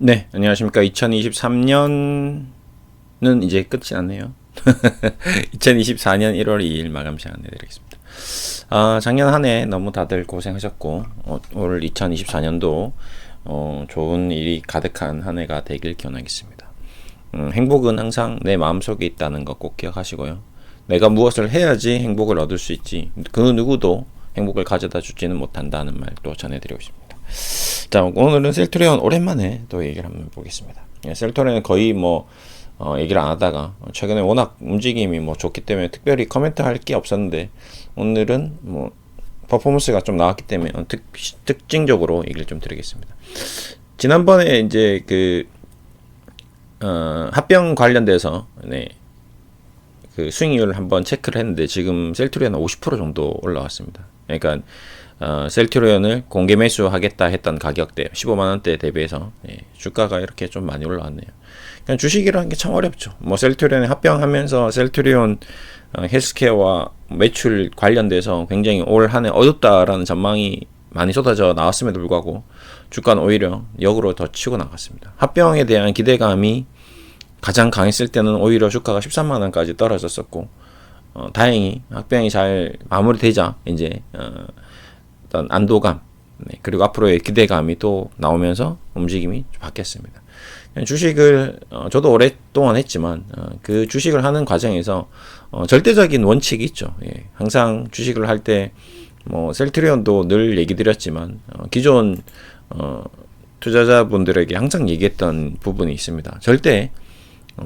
네, 안녕하십니까. 2023년은 이제 끝이 났네요. 2024년 1월 2일 마감 시간 내드리겠습니다. 작년 한 해 너무 다들 고생하셨고, 올 2024년도 좋은 일이 가득한 한 해가 되길 기원하겠습니다. 행복은 항상 내 마음속에 있다는 거 꼭 기억하시고요. 내가 무엇을 해야지 행복을 얻을 수 있지, 그 누구도 행복을 가져다 주지는 못한다는 말 또 전해드리고 싶습니다. 자, 오늘은 셀트리온 오랜만에 또 얘기를 한번 보겠습니다. 셀트리온은 거의 얘기를 안 하다가 최근에 워낙 움직임이 좋기 때문에 특별히 코멘트 할 게 없었는데, 오늘은 퍼포먼스가 좀 나왔기 때문에 특징적으로 얘기를 좀 드리겠습니다. 지난번에 이제 합병 관련돼서 그 수익률을 한번 체크를 했는데, 지금 셀트리온은 50% 정도 올라왔습니다. 그러니까 셀트리온을 공개 매수하겠다 했던 가격대 15만원대 대비해서 주가가 이렇게 좀 많이 올라왔네요. 그냥 주식이라는 게 참 어렵죠. 셀트리온에 합병하면서 셀트리온 헬스케어와 매출 관련돼서 굉장히 올 한 해 어둡다라는 전망이 많이 쏟아져 나왔음에도 불구하고 주가는 오히려 역으로 더 치고 나갔습니다. 합병에 대한 기대감이 가장 강했을 때는 오히려 주가가 13만원까지 떨어졌었고, 다행히 합병이 잘 마무리되자 이제 어떤 안도감, 그리고 앞으로의 기대감이 또 나오면서 움직임이 바뀌었습니다. 주식을 저도 오랫동안 했지만 그 주식을 하는 과정에서 절대적인 원칙이 있죠. 항상 주식을 할 때 셀트리온도 늘 얘기 드렸지만 기존 투자자분들에게 항상 얘기했던 부분이 있습니다. 절대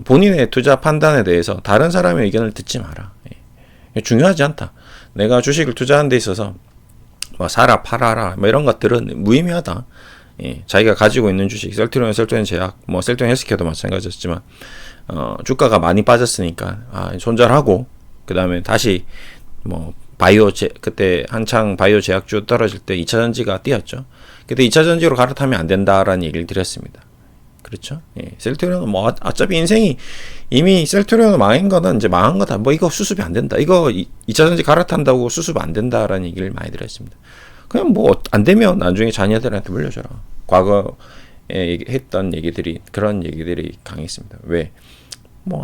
본인의 투자 판단에 대해서 다른 사람의 의견을 듣지 마라. 중요하지 않다. 내가 주식을 투자하는 데 있어서 사라 팔아라 이런 것들은 무의미하다. 자기가 가지고 있는 주식, 셀트리온 제약, 셀트리온 헬스케어도 마찬가지였지만 주가가 많이 빠졌으니까 손절하고, 그 다음에 다시 그때 한창 바이오 제약주 떨어질 때 2차전지가 뛰었죠. 그때 2차전지로 갈아타면 안 된다라는 얘기를 드렸습니다. 그렇죠? 셀트리온은 어차피 인생이 이미 셀트리온 망한 거는 이제 망한 거다. 이거 수습이 안 된다. 이거 2차전지 갈아탄다고 수습 안 된다라는 얘기를 많이 드렸습니다. 그냥 안 되면 나중에 자녀들한테 물려줘라. 과거에 했던 얘기들이, 그런 얘기들이 강했습니다. 왜?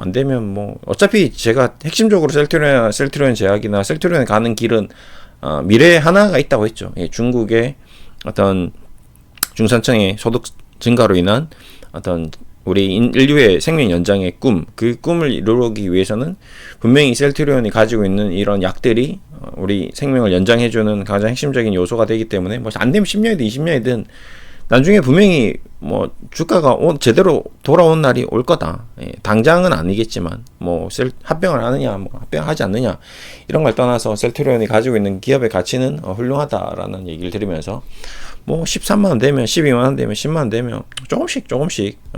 안 되면 어차피 제가 핵심적으로 셀트리온 제약이나 셀트리온에 가는 길은 미래에 하나가 있다고 했죠. 중국의 어떤 중산층의 소득 증가로 인한 어떤 우리 인류의 생명 연장의 그 꿈을 이루기 위해서는 분명히 셀트리온이 가지고 있는 이런 약들이 우리 생명을 연장해주는 가장 핵심적인 요소가 되기 때문에 안 되면 10년이든 20년이든 나중에 분명히 주가가 제대로 돌아온 날이 올 거다. 당장은 아니겠지만 합병을 하느냐 합병하지 않느냐 이런 걸 떠나서 셀트리온이 가지고 있는 기업의 가치는 훌륭하다라는 얘기를 드리면서 13만원 되면, 12만원 되면, 10만원 되면 조금씩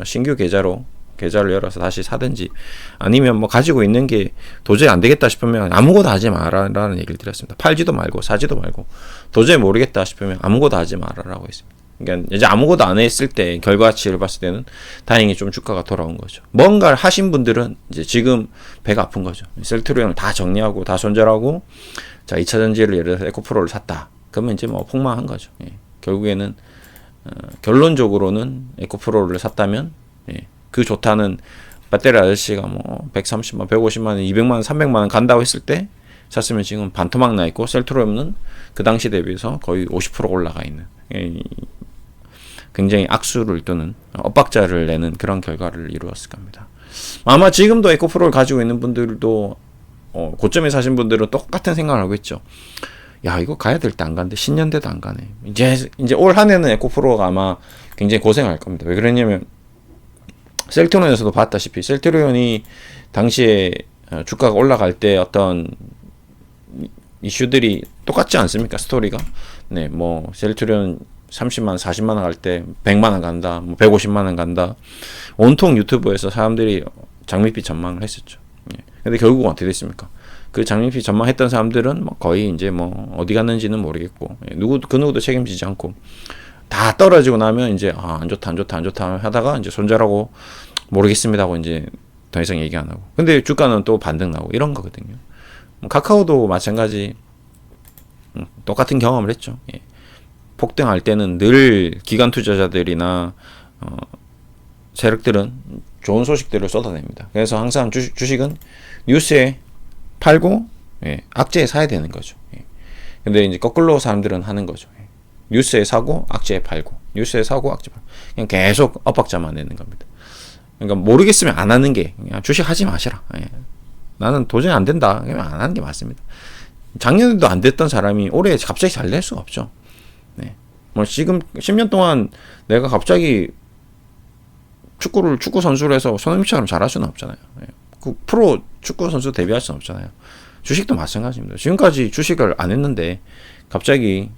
신규 계좌를 열어서 다시 사든지, 아니면 가지고 있는 게 도저히 안 되겠다 싶으면 아무것도 하지 마라라는 얘기를 드렸습니다. 팔지도 말고 사지도 말고, 도저히 모르겠다 싶으면 아무것도 하지 마라라고 했습니다. 그러니까 이제 아무것도 안 했을 때 결과치를 봤을 때는 다행히 좀 주가가 돌아온 거죠. 뭔가를 하신 분들은 이제 지금 배가 아픈 거죠. 셀트리온을 다 정리하고 다 손절하고, 자 2차전지를 예를 들어서 에코프로를 샀다. 그러면 이제 폭망한 거죠. 결국에는 결론적으로는 에코프로를 샀다면 그 좋다는 배터리 아저씨가 130만, 150만, 200만, 300만 간다고 했을 때 샀으면 지금 반토막 나 있고, 셀트리온은 그 당시 대비해서 거의 50% 올라가 있는, 굉장히 악수를 또는 엇박자를 내는 그런 결과를 이루었을 겁니다. 아마 지금도 에코프로를 가지고 있는 분들도 고점에 사신 분들은 똑같은 생각을 하고 있죠. 야, 이거 가야 될 때 안 간대. 신년대도 안 가네. 이제 올 한 해는 에코프로가 아마 굉장히 고생할 겁니다. 왜 그러냐면, 셀트리온에서도 봤다시피, 셀트리온이 당시에 주가가 올라갈 때 어떤 이슈들이 똑같지 않습니까? 스토리가. 셀트리온 30만원, 40만원 갈 때 100만원 간다, 150만원 간다. 온통 유튜브에서 사람들이 장밋빛 전망을 했었죠. 근데 결국은 어떻게 됐습니까? 그 장밋빛 전망했던 사람들은 거의 이제 어디 갔는지는 모르겠고, 그 누구도 책임지지 않고, 다 떨어지고 나면 이제 안 좋다 하다가 이제 손절하고 모르겠습니다 하고 이제 더 이상 얘기 안 하고. 근데 주가는 또 반등 나고 이런 거거든요. 카카오도 마찬가지 똑같은 경험을 했죠. 폭등할 때는 늘 기관 투자자들이나 세력들은 좋은 소식들을 쏟아냅니다. 그래서 항상 주식은 뉴스에 팔고 악재에 사야 되는 거죠. 근데 이제 거꾸로 사람들은 하는 거죠. 뉴스에 사고 악재에 팔고, 뉴스에 사고 악재 팔고, 그냥 계속 엇박자만 내는 겁니다. 그러니까 모르겠으면 안 하는 게, 그냥 주식 하지 마시라. 나는 도저히 안 된다. 그러면 안 하는 게 맞습니다. 작년에도 안 됐던 사람이 올해 갑자기 잘 될 수가 없죠. 뭐 지금 10년 동안 내가 갑자기 축구 선수를 해서 손흥민처럼 잘할 수는 없잖아요. 그 프로 축구 선수 데뷔할 수는 없잖아요. 주식도 마찬가지입니다. 지금까지 주식을 안 했는데 갑자기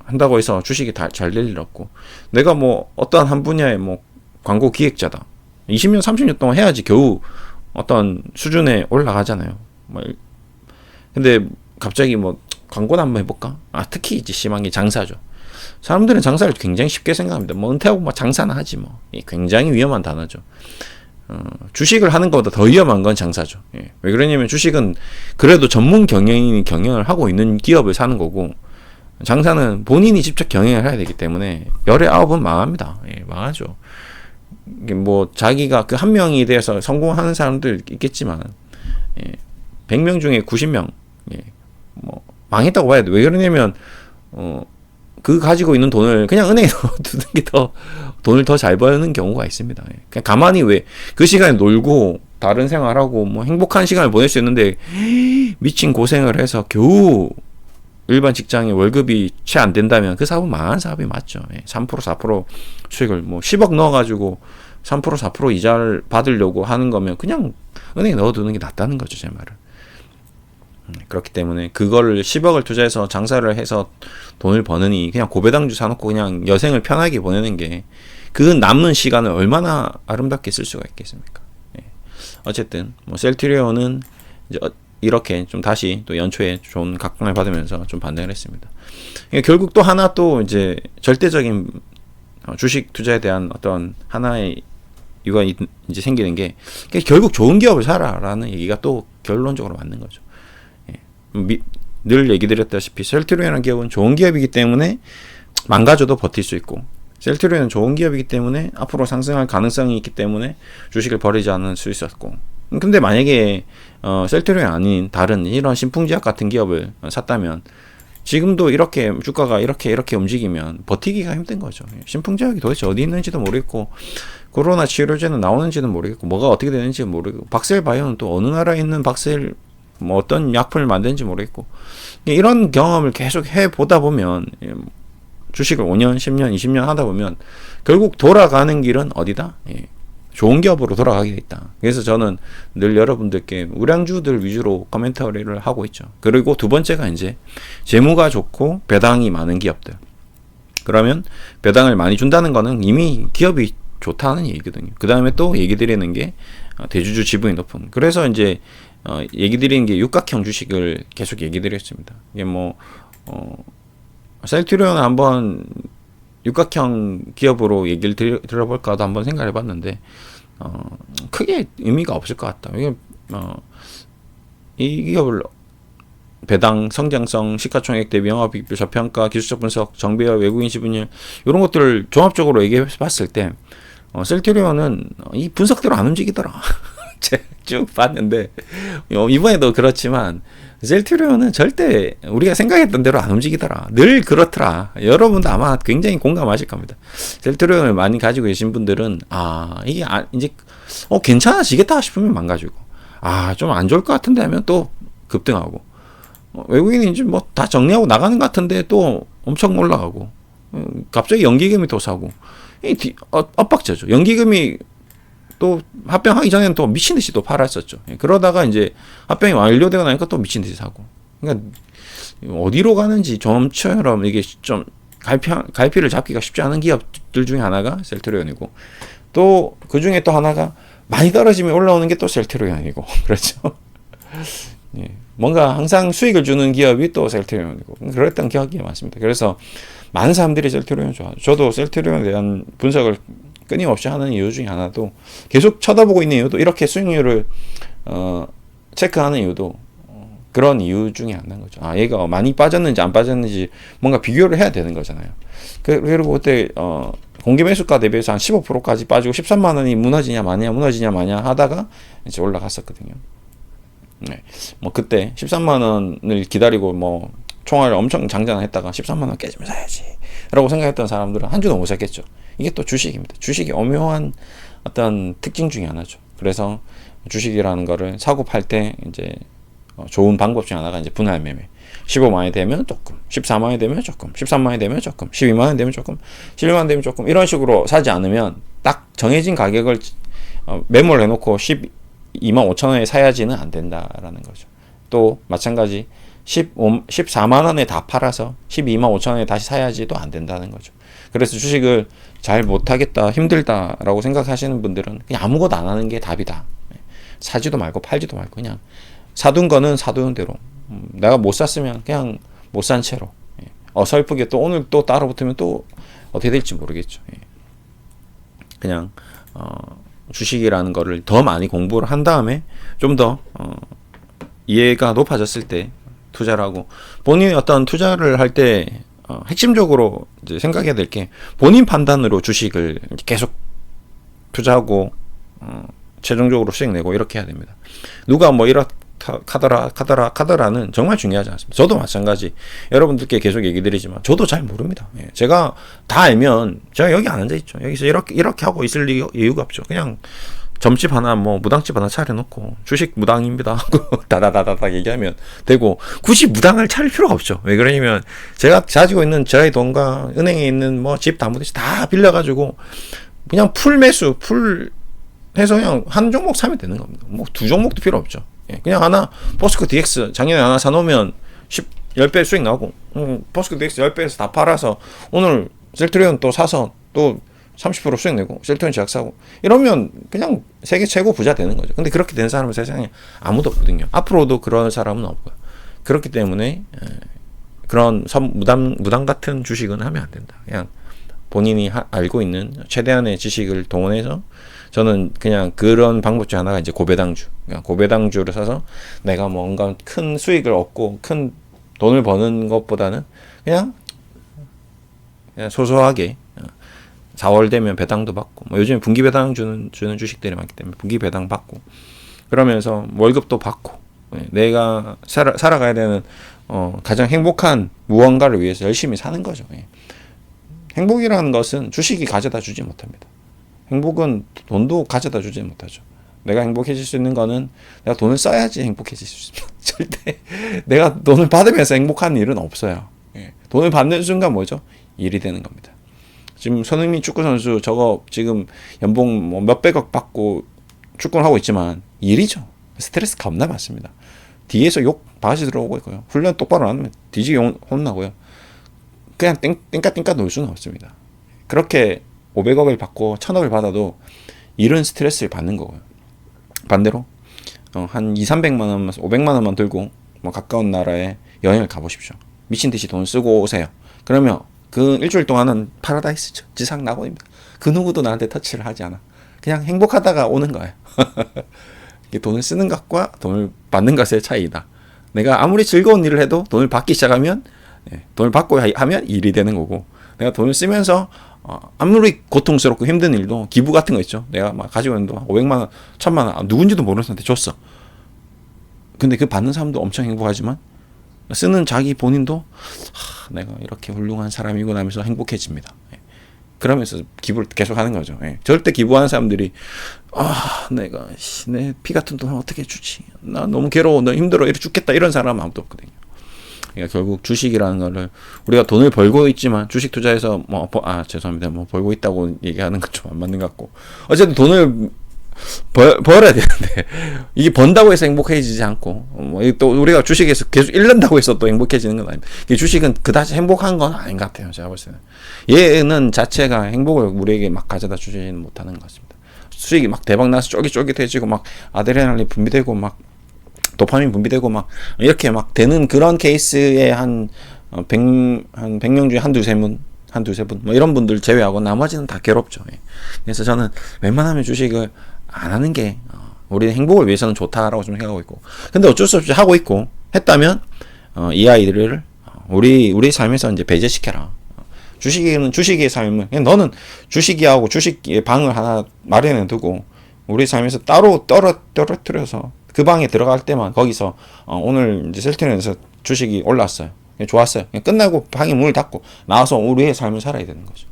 한다고 해서 주식이 잘 될 일 없고, 내가 뭐 어떠한 한 분야의 뭐 광고 기획자다. 20년, 30년 동안 해야지 겨우 어떤 수준에 올라가잖아요. 뭐 근데 갑자기 뭐 광고나 한번 해볼까? 특히 이제 심한 게 장사죠. 사람들은 장사를 굉장히 쉽게 생각합니다. 뭐 은퇴하고 막 장사나 하지 뭐. 굉장히 위험한 단어죠. 주식을 하는 것보다 더 위험한 건 장사죠. 왜 그러냐면 주식은 그래도 전문 경영인이 경영을 하고 있는 기업을 사는 거고, 장사는 본인이 직접 경영을 해야 되기 때문에 열의 9은 망합니다. 망하죠. 이게 뭐 자기가 그 한 명이 대해서 성공하는 사람들 있겠지만 100명 중에 90명 뭐 망했다고 봐야 돼. 왜 그러냐면 그 가지고 있는 돈을 그냥 은행에 두는 게 더 돈을 더 잘 버는 경우가 있습니다. 그냥 가만히 왜 그 시간에 놀고 다른 생활하고 뭐 행복한 시간을 보낼 수 있는데 미친 고생을 해서 겨우 일반 직장의 월급이 채 안 된다면 그 사업은 망한 사업이 맞죠. 3% 4% 수익을 뭐 10억 넣어가지고 3% 4% 이자를 받으려고 하는 거면 그냥 은행에 넣어두는 게 낫다는 거죠, 제 말은. 그렇기 때문에 그걸 10억을 투자해서 장사를 해서 돈을 버느니 그냥 고배당주 사놓고 그냥 여생을 편하게 보내는 게, 그 남는 시간을 얼마나 아름답게 쓸 수가 있겠습니까? 어쨌든 뭐 셀트리온은 이제 이렇게 좀 다시 또 연초에 좋은 각광을 받으면서 좀 반등을 했습니다. 결국 또 하나 또 이제 절대적인 주식 투자에 대한 어떤 하나의 이유가 이제 생기는 게, 결국 좋은 기업을 사라라는 얘기가 또 결론적으로 맞는 거죠. 늘 얘기 드렸다시피 셀트리온이라는 기업은 좋은 기업이기 때문에 망가져도 버틸 수 있고, 셀트리온은 좋은 기업이기 때문에 앞으로 상승할 가능성이 있기 때문에 주식을 버리지 않을 수 있었고, 근데 만약에 셀트리온이 아닌 다른 이런 신풍제약 같은 기업을 샀다면 지금도 이렇게 주가가 이렇게 움직이면 버티기가 힘든 거죠. 신풍제약이 도대체 어디 있는지도 모르겠고, 코로나 치료제는 나오는지는 모르겠고, 뭐가 어떻게 되는지 모르겠고, 박셀바이오는 또 어느 나라에 있는 박셀 뭐 어떤 약품을 만드는지 모르겠고, 이런 경험을 계속 해보다 보면 주식을 5년, 10년, 20년 하다 보면 결국 돌아가는 길은 어디다? 좋은 기업으로 돌아가게 돼 있다. 그래서 저는 늘 여러분들께 우량주들 위주로 코멘터리를 하고 있죠. 그리고 두 번째가 이제 재무가 좋고 배당이 많은 기업들. 그러면 배당을 많이 준다는 거는 이미 기업이 좋다는 얘기거든요. 그 다음에 또 얘기 드리는 게 대주주 지분이 높은. 그래서 이제 얘기 드리는 게 육각형 주식을 계속 얘기 드렸습니다. 이게 뭐 셀트리온은 한번 육각형 기업으로 얘기를 들어볼까도 한번 생각해 봤는데 크게 의미가 없을 것 같다. 이게 이 기업을 배당, 성장성, 시가총액 대비 영업이익, 저평가, 기술적 분석, 정비와 외국인 지분율 이런 것들을 종합적으로 얘기해 봤을 때 셀트리온은 이 분석대로 안 움직이더라. 제가 쭉 봤는데 이번에도 그렇지만 셀트리온은 절대 우리가 생각했던 대로 안 움직이더라. 늘 그렇더라. 여러분도 아마 굉장히 공감하실 겁니다. 셀트리온을 많이 가지고 계신 분들은 이게 이제 괜찮아지겠다 싶으면 망가지고, 좀 안 좋을 것 같은데 하면 또 급등하고, 외국인이 이제 뭐 다 정리하고 나가는 것 같은데 또 엄청 올라가고, 갑자기 연기금이 또 사고, 엇박자죠. 연기금이 또 합병하기 전에는 또 미친 듯이 또 팔았었죠. 그러다가 이제 합병이 완료되고 나니까 또 미친 듯이 사고. 그러니까 어디로 가는지 좀처럼 이게 좀 갈피를 잡기가 쉽지 않은 기업들 중에 하나가 셀트리온이고, 또 그 중에 또 하나가 많이 떨어지면 올라오는 게 또 셀트리온이고, 그렇죠. 뭔가 항상 수익을 주는 기업이 또 셀트리온이고, 그랬던 기억이 많습니다. 그래서 많은 사람들이 셀트리온 좋아하죠. 저도 셀트리온에 대한 분석을 끊임없이 하는 이유 중에 하나도, 계속 쳐다보고 있는 이유도, 이렇게 수익률을 체크하는 이유도 그런 이유 중에 하나인 거죠. 얘가 많이 빠졌는지 안 빠졌는지 뭔가 비교를 해야 되는 거잖아요. 그리고 그때 공개 매수가 대비해서 한 15%까지 빠지고 13만 원이 무너지냐 마냐 하다가 이제 올라갔었거든요. 네. 뭐 그때 13만 원을 기다리고 뭐 총알을 엄청 장전했다가 13만 원 깨지면 사야지 라고 생각했던 사람들은 한 주도 못 샀겠죠. 이게 또 주식입니다. 주식이 오묘한 어떤 특징 중에 하나죠. 그래서 주식이라는 거를 사고 팔 때 이제 좋은 방법 중에 하나가 이제 분할 매매. 15만 원이 되면 조금, 14만 원이 되면 조금, 13만 원이 되면 조금, 12만 원이 되면 조금, 11만 원 되면 조금, 이런 식으로 사지 않으면 딱 정해진 가격을 메모를 해놓고 12만 5천 원에 사야지는 안 된다라는 거죠. 또 마찬가지 14만 원에 다 팔아서 12만 5천 원에 다시 사야지도 안 된다는 거죠. 그래서 주식을 잘 못하겠다, 힘들다라고 생각하시는 분들은 그냥 아무것도 안 하는 게 답이다. 사지도 말고 팔지도 말고 그냥 사둔 거는 사두는 대로, 내가 못 샀으면 그냥 못 산 채로, 어설프게 또 오늘 또 따라 붙으면 또 어떻게 될지 모르겠죠. 그냥 주식이라는 거를 더 많이 공부를 한 다음에 좀 더 이해가 높아졌을 때 투자를 하고, 본인이 어떤 투자를 할 때 핵심적으로 이제 생각해야 될 게 본인 판단으로 주식을 계속 투자하고 최종적으로 수익 내고 이렇게 해야 됩니다. 누가 뭐 카더라는 정말 중요하지 않습니다. 저도 마찬가지. 여러분들께 계속 얘기 드리지만 저도 잘 모릅니다. 제가 다 알면 제가 여기 안 앉아 있죠. 여기서 이렇게 하고 있을 이유가 없죠. 그냥 점집 하나 뭐 무당집 하나 차려놓고 주식 무당입니다 하고 다다다다다 얘기하면 되고, 굳이 무당을 차릴 필요가 없죠. 왜 그러냐면 제가 가지고 있는 저의 돈과 은행에 있는 뭐 집 다무듯이 다 빌려가지고 그냥 풀 매수 해서 그냥 한 종목 사면 되는 겁니다. 뭐 두 종목도 필요 없죠. 그냥 하나 포스코 DX 작년에 하나 사놓으면 10배 수익 나고, 포스코 DX 10배에서 다 팔아서 오늘 셀트리온 또 사서 또 30% 수익 내고 셀트리온 제약 사고 이러면 그냥 세계 최고 부자 되는 거죠. 근데 그렇게 된 사람은 세상에 아무도 없거든요. 앞으로도 그런 사람은 없고요. 그렇기 때문에 그런 무당 같은 주식은 하면 안 된다. 그냥 본인이 알고 있는 최대한의 지식을 동원해서, 저는 그냥 그런 방법 중 하나가 이제 고배당주. 그냥 고배당주를 사서 내가 뭔가 큰 수익을 얻고 큰 돈을 버는 것보다는 그냥 소소하게 4월 되면 배당도 받고, 뭐 요즘에 분기 배당 주는 주식들이 많기 때문에 분기 배당 받고, 그러면서 월급도 받고, 내가 살아가야 되는 가장 행복한 무언가를 위해서 열심히 사는 거죠. 행복이라는 것은 주식이 가져다 주지 못합니다. 행복은 돈도 가져다 주지 못하죠. 내가 행복해질 수 있는 거는 내가 돈을 써야지 행복해질 수 있습니다. 절대 내가 돈을 받으면서 행복한 일은 없어요. 돈을 받는 순간 뭐죠? 일이 되는 겁니다. 지금 손흥민 축구 선수 저거 지금 연봉 뭐 몇백억 받고 축구를 하고 있지만 일이죠. 스트레스 겁나 많습니다. 뒤에서 욕 바가지 들어오고 있고요. 훈련 똑바로 안 하면 뒤지게 혼나고요. 그냥 땡까 놀 수는 없습니다. 그렇게 500억을 받고 1000억을 받아도 일은 스트레스를 받는 거고요. 반대로 한 200~300만 원만 500만 원만 들고 뭐 가까운 나라에 여행을 가보십시오. 미친 듯이 돈 쓰고 오세요. 그러면 그 일주일 동안은 파라다이스죠. 지상 낙원입니다. 그 누구도 나한테 터치를 하지 않아. 그냥 행복하다가 오는 거예요. 돈을 쓰는 것과 돈을 받는 것의 차이다. 내가 아무리 즐거운 일을 해도 돈을 받기 시작하면, 돈을 받고 하면 일이 되는 거고, 내가 돈을 쓰면서 아무리 고통스럽고 힘든 일도 기부 같은 거 있죠. 내가 막 가지고 있는 돈 500만 원, 1000만 원 누군지도 모르는 사람한테 줬어. 근데 그 받는 사람도 엄청 행복하지만 쓰는 자기 본인도 내가 이렇게 훌륭한 사람이고 나면서 행복해집니다. 그러면서 기부를 계속 하는 거죠. 절대 기부하는 사람들이 내가 내 피 같은 돈 어떻게 주지? 나 너무 괴로워, 너 힘들어, 이렇게 죽겠다, 이런 사람은 아무도 없거든요. 그러니까 결국 주식이라는 거를 우리가 돈을 벌고 있지만 주식 투자해서 죄송합니다, 뭐 벌고 있다고 얘기하는 건 좀 안 맞는 것 같고, 어쨌든 돈을 벌어야 되는데 이게 번다고 해서 행복해지지 않고, 또 우리가 주식에서 계속 잃는다고 해서 또 행복해지는 건 아닙니다. 주식은 그다지 행복한 건 아닌 것 같아요. 제가 볼 때는 얘는 자체가 행복을 우리에게 막 가져다 주지는 못하는 것 같습니다. 수익이 막 대박 나서 쫄깃쫄깃해지고 막 아드레날린 분비되고 막 도파민 분비되고 막 이렇게 막 되는 그런 케이스에 한 100명 중에 한두세 분 뭐 이런 분들 제외하고 나머지는 다 괴롭죠. 그래서 저는 웬만하면 주식을 안 하는 게 우리의 행복을 위해서는 좋다라고 좀 생각하고 있고, 근데 어쩔 수 없이 하고 있고 했다면 이 아이들을 우리 삶에서 이제 배제시켜라. 주식은 주식의 삶을, 그냥 너는 주식이하고 주식의 방을 하나 마련해 두고 우리 삶에서 따로 떨어뜨려서 그 방에 들어갈 때만 거기서 오늘 이제 셀트리온에서 주식이 올랐어요. 좋았어요. 그냥 끝나고 방에 문을 닫고 나와서 우리의 삶을 살아야 되는 거죠.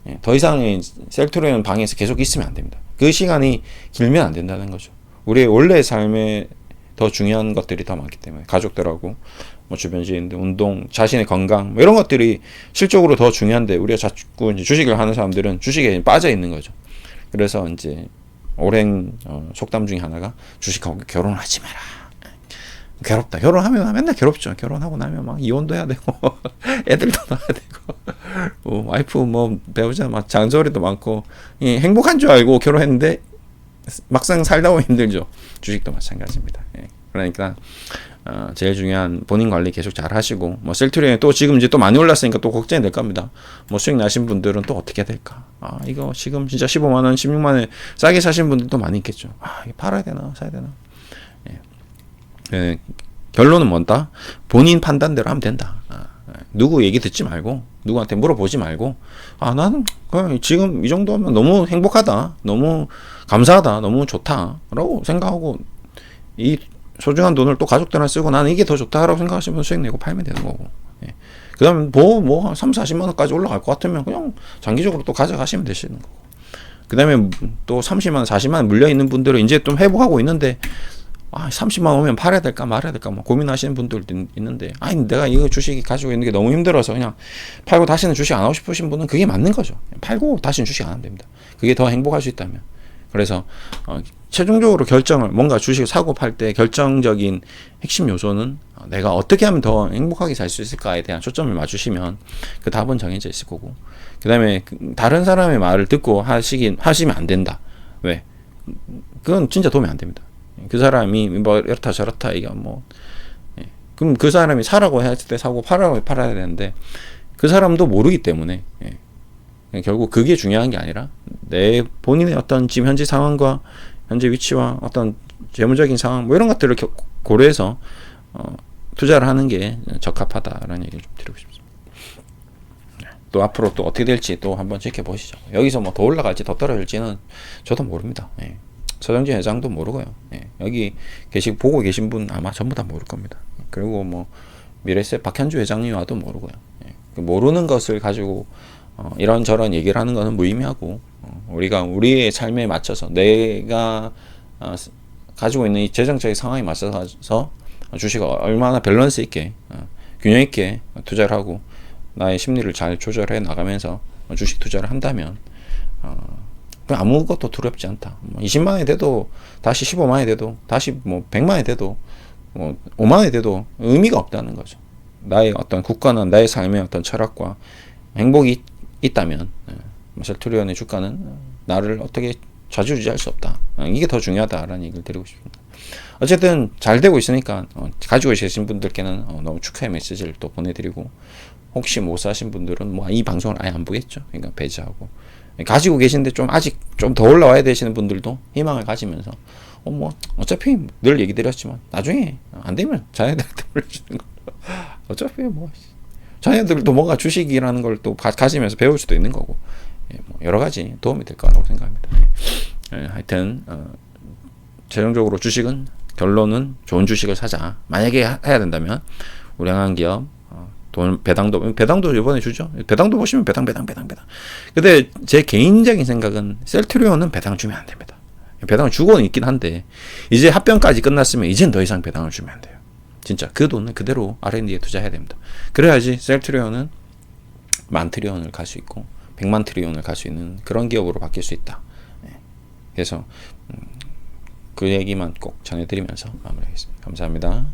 예, 더 이상의 셀트리온 방에서 계속 있으면 안 됩니다. 그 시간이 길면 안 된다는 거죠. 우리의 원래 삶에 더 중요한 것들이 더 많기 때문에 가족들하고 뭐 주변 지인들, 운동, 자신의 건강 뭐 이런 것들이 실적으로 더 중요한데 우리가 자꾸 이제 주식을 하는 사람들은 주식에 빠져 있는 거죠. 그래서 이제 오랜 속담 중에 하나가 주식하고 결혼하지 마라. 괴롭다. 결혼하면 맨날 괴롭죠. 결혼하고 나면 막 이혼도 해야 되고 애들도 낳아야 되고 와이프 뭐 배우자 막 잔소리도 많고 행복한 줄 알고 결혼했는데 막상 살다 보면 힘들죠. 주식도 마찬가지입니다. 예. 그러니까 제일 중요한 본인 관리 계속 잘 하시고 뭐 셀트리온에 또 지금 이제 또 많이 올랐으니까 또 걱정이 될 겁니다. 뭐 수익 나신 분들은 또 어떻게 될까? 이거 지금 진짜 15만 원, 16만 원에 싸게 사신 분들도 많이 있겠죠. 이거 팔아야 되나 사야 되나? 예. 예. 결론은 뭔다? 본인 판단대로 하면 된다. 누구 얘기 듣지 말고 누구한테 물어보지 말고 나는 그냥 지금 이 정도면 너무 행복하다, 너무 감사하다, 너무 좋다라고 생각하고 이 소중한 돈을 또 가족들한테 쓰고 나는 이게 더 좋다라고 생각하시면 수익 내고 팔면 되는 거고. 예. 그 다음에 뭐 3, 40만 원까지 올라갈 것 같으면 그냥 장기적으로 또 가져가시면 되시는 거고. 그 다음에 또 30만 원, 40만 원 물려있는 분들은 이제 좀 회복하고 있는데 30만 원 오면 팔아야 될까 말아야 될까 뭐 고민하시는 분들도 있는데 내가 이거 주식 가지고 있는 게 너무 힘들어서 그냥 팔고 다시는 주식 안 하고 싶으신 분은 그게 맞는 거죠. 팔고 다시는 주식 안 하면 됩니다. 그게 더 행복할 수 있다면. 그래서 최종적으로 결정을 뭔가 주식을 사고 팔 때 결정적인 핵심 요소는 내가 어떻게 하면 더 행복하게 살 수 있을까에 대한 초점을 맞추시면 그 답은 정해져 있을 거고, 그 다음에 다른 사람의 말을 듣고 하시면 안 된다. 왜? 그건 진짜 도움이 안 됩니다. 그 사람이 뭐 이렇다 저렇다 이게 뭐 그럼 그 사람이 사라고 했을 때 사고 팔아야 되는데 그 사람도 모르기 때문에 결국 그게 중요한 게 아니라 내 본인의 어떤 지금 현재 상황과 현재 위치와 어떤 재무적인 상황 뭐 이런 것들을 고려해서 투자를 하는 게 적합하다라는 얘기를 좀 드리고 싶습니다. 또 앞으로 또 어떻게 될지 또 한번 지켜보시죠. 여기서 뭐 더 올라갈지 더 떨어질지는 저도 모릅니다. 서정진 회장도 모르고요. 여기 보고 계신 분 아마 전부 다 모를 겁니다. 그리고 뭐 미래세 박현주 회장님 와도 모르고요. 모르는 것을 가지고 이런저런 얘기를 하는 것은 무의미하고 우리가 우리의 삶에 맞춰서 내가 가지고 있는 이 재정적인 상황에 맞춰서 주식을 얼마나 밸런스 있게 균형 있게 투자를 하고 나의 심리를 잘 조절해 나가면서 주식 투자를 한다면 아무것도 두렵지 않다. 20만 원이 돼도 다시 15만 원이 돼도 다시 뭐 100만 원이 돼도 뭐 5만 원이 돼도 의미가 없다는 거죠. 나의 어떤 굳건한 나의 삶의 어떤 철학과 행복이 있다면 셀트리온의 주가는 나를 어떻게 좌지우지할 수 없다. 이게 더 중요하다라는 얘기를 드리고 싶습니다. 어쨌든 잘 되고 있으니까 가지고 계신 분들께는 너무 축하의 메시지를 또 보내드리고, 혹시 못 사신 분들은 뭐 이 방송을 아예 안 보겠죠. 그러니까 배제하고, 가지고 계신데 좀 아직 좀 더 올라와야 되시는 분들도 희망을 가지면서 뭐 어차피 늘 얘기 드렸지만 나중에 안 되면 자녀들한테 물려주는 거 어차피 뭐 자녀들도 뭔가 주식이라는 걸 또 가지면서 배울 수도 있는 거고, 뭐 여러 가지 도움이 될 거라고 생각합니다. 하여튼 최종적으로 주식은 결론은 좋은 주식을 사자. 만약에 해야 된다면 우량한 기업, 돈 배당도 이번에 주죠. 배당도 보시면 배당. 근데 제 개인적인 생각은 셀트리온은 배당 주면 안 됩니다. 배당을 주고는 있긴 한데 이제 합병까지 끝났으면 이젠 더 이상 배당을 주면 안 돼요. 진짜 그 돈은 그대로 R&D에 투자해야 됩니다. 그래야지 셀트리온은 10,000트리온을 갈 수 있고 100만 트리온을 갈 수 있는 그런 기업으로 바뀔 수 있다. 그래서 그 얘기만 꼭 전해드리면서 마무리하겠습니다. 감사합니다.